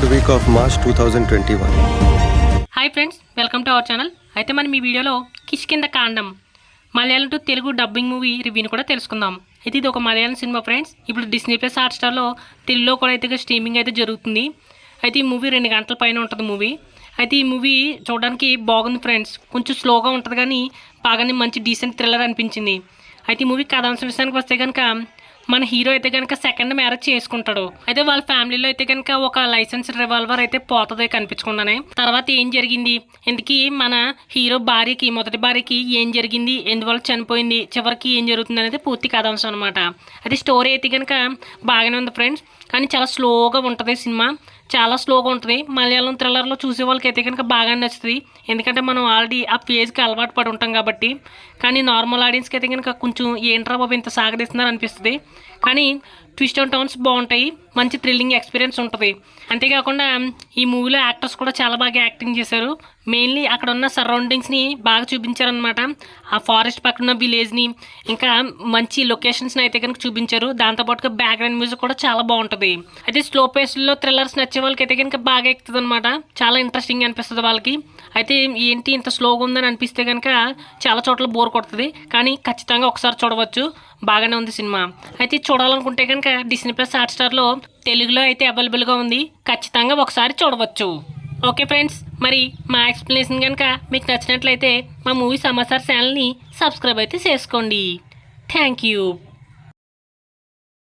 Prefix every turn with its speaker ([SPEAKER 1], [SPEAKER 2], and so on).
[SPEAKER 1] 3rd week of March 2021.
[SPEAKER 2] Hi friends, welcome to our channel. అయితే మనం ఈ వీడియోలో Kishkindha Kandam Malayalam to Telugu dubbing movie రివ్యూని కూడా తెలుసుకుందాం. అయితే ఇది ఒక మలయాళం సినిమా ఫ్రెండ్స్. ఇప్పుడు డిస్నీ ప్లస్ హాట్స్టార్లో తెలుగులో కూడా అయితే స్ట్రీమింగ్ అయితే జరుగుతుంది. అయితే ఈ మూవీ 2 గంటల పైన ఉంటుంది మూవీ. అయితే ఈ మూవీ చూడడానికి బాగుంది ఫ్రెండ్స్. కొంచెం స్లోగా ఉంటుంది కానీ బాగానే మంచి డీసెంట్ థ్రిల్లర్ అనిపించింది. అయితే ఈ మూవీ కథాంశం విషయానికి వస్తే కనుక మన హీరో అయితే కనుక సెకండ్ మ్యారేజ్ చేసుకుంటాడు. అయితే వాళ్ళ ఫ్యామిలీలో అయితే కనుక ఒక లైసెన్స్ రివాల్వర్ అయితే పోతుంది కనిపించకుండానే. తర్వాత ఏం జరిగింది, ఎందుకు మన హీరో భార్యకి, మొదటి భార్యకి ఏం జరిగింది, ఎందువల్ల చనిపోయింది, చివరికి ఏం జరుగుతుంది అనేది పూర్తి కథాంశం అనమాట. అది స్టోరీ అయితే కనుక బాగానే ఉంది ఫ్రెండ్స్, కానీ చాలా స్లోగా ఉంటుంది సినిమా. చాలా స్లోగా ఉంటుంది. మలయాళం థ్రిల్లర్లో చూసే వాళ్ళకి అయితే కనుక బాగా నచ్చుతుంది, ఎందుకంటే మనం ఆల్రెడీ ఆ పేజ్కి అలవాటు పడి ఉంటాం కాబట్టి. కానీ నార్మల్ ఆడియన్స్కి అయితే కనుక కొంచెం ఏంట్రా బాబు ఇంత సాగదీస్తున్నారు అనిపిస్తుంది. కానీ ట్విస్ట్ అండ్ టర్న్స్ బాగుంటాయి, మంచి థ్రిల్లింగ్ ఎక్స్పీరియన్స్ ఉంటుంది. అంతేకాకుండా ఈ మూవీలో యాక్టర్స్ కూడా చాలా బాగా యాక్టింగ్ చేశారు. మెయిన్లీ అక్కడ ఉన్న సరౌండింగ్స్ని బాగా చూపించారనమాట. ఆ ఫారెస్ట్ పక్కన ఉన్న విలేజ్ని, ఇంకా మంచి లొకేషన్స్ని అయితే కనుక చూపించారు. దాంతోపాటుగా బ్యాక్గ్రౌండ్ మ్యూజిక్ కూడా చాలా బాగుంటుంది. అయితే స్లో పేస్లో థ్రిల్లర్స్ నచ్చే వాళ్ళకి అయితే కనుక బాగా ఎక్కుతుంది అనమాట. చాలా ఇంట్రెస్టింగ్ అనిపిస్తుంది వాళ్ళకి. అయితే ఏంటి ఇంత స్లోగా ఉందని అనిపిస్తే కనుక చాలా చోట్ల బోర్ కొడుతుంది, కానీ ఖచ్చితంగా ఒకసారి చూడవచ్చు. బాగానే ఉంది సినిమా. అయితే చూడాలనుకుంటే కనుక డిస్నీ ప్లస్ హాట్స్టార్లో తెలుగులో అయితే అవైలబుల్గా ఉంది. ఖచ్చితంగా ఒకసారి చూడవచ్చు. ఓకే ఫ్రెండ్స్, మరి మా ఎక్స్ప్లెనేషన్ కనుక మీకు నచ్చినట్లయితే మా మూవీ సమాచార్ ఛానల్ని సబ్స్క్రైబ్ అయితే చేసుకోండి. Thank you.